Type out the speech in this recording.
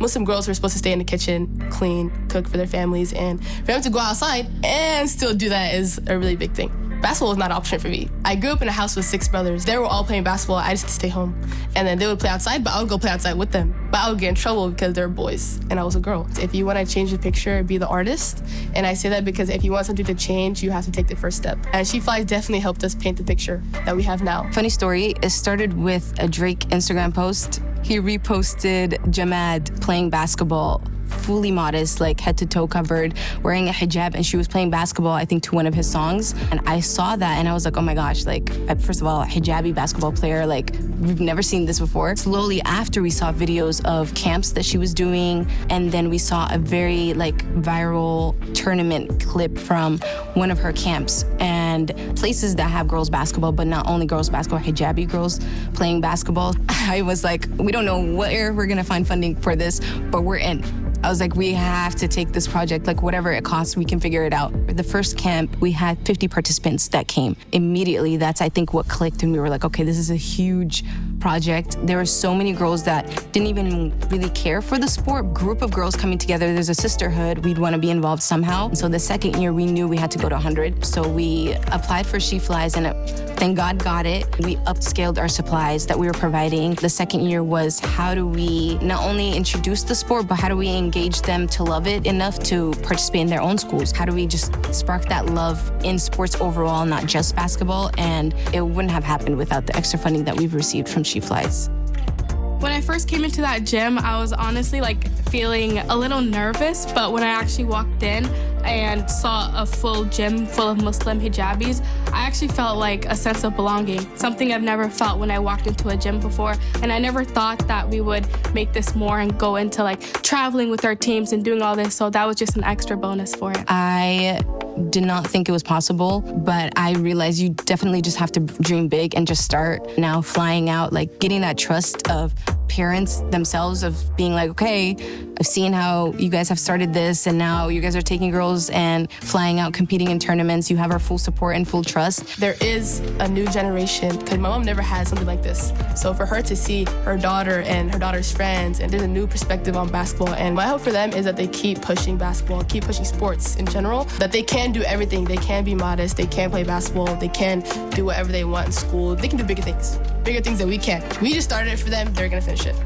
Muslim girls who are supposed to stay in the kitchen, clean, cook for their families, and for them to go outside and still do that is a really big thing. Basketball was not an option for me. I grew up in a house with 6 brothers. They were all playing basketball. I just had to stay home. And then they would play outside, but I would go play outside with them. But I would get in trouble because they were boys and I was a girl. If you want to change the picture, be the artist. And I say that because if you want something to change, you have to take the first step. And She Flies definitely helped us paint the picture that we have now. Funny story, it started with a Drake Instagram post. He reposted Jamad playing basketball, fully modest, like head to toe covered, wearing a hijab, and she was playing basketball, I think, to one of his songs. And I saw that and I was like, oh my gosh, like, first of all, a hijabi basketball player, like, we've never seen this before. Slowly after, we saw videos of camps that she was doing, and then we saw a very, like, viral tournament clip from one of her camps, and places that have girls basketball, but not only girls basketball, hijabi girls playing basketball. I was like, we don't know where we're gonna find funding for this, but we're in. I was like, we have to take this project, like whatever it costs, we can figure it out. The first camp, we had 50 participants that came. Immediately, that's, I think, what clicked, and we were like, okay, this is a huge project. There were so many girls that didn't even really care for the sport. Group of girls coming together, there's a sisterhood, we'd want to be involved somehow. And so the second year, we knew we had to go to 100. So we applied for She Flies, and thank God got it. We upscaled our supplies that we were providing. The second year was, how do we not only introduce the sport, but how do we engage them to love it enough to participate in their own schools? How do we just spark that love in sports overall, not just basketball? And it wouldn't have happened without the extra funding that we've received from She Flies. When I first came into that gym, I was honestly feeling a little nervous, but when I actually walked in and saw a full gym full of Muslim hijabis, I actually felt like a sense of belonging, something I've never felt when I walked into a gym before. And I never thought that we would make this more and go into traveling with our teams and doing all this, so that was just an extra bonus for it. I did not think it was possible, but I realized you definitely just have to dream big and just start. Now flying out, getting that trust of parents themselves, of being like, okay, I've seen how you guys have started this, and now you guys are taking girls and flying out, competing in tournaments. You have our full support and full trust. There is a new generation, because my mom never had something like this. So for her to see her daughter and her daughter's friends, and there's a new perspective on basketball, and my hope for them is that they keep pushing basketball, keep pushing sports in general, that they can do everything. They can be modest, they can play basketball, they can do whatever they want in school. They can do bigger things that we can't. We just started it for them, they're gonna finish it.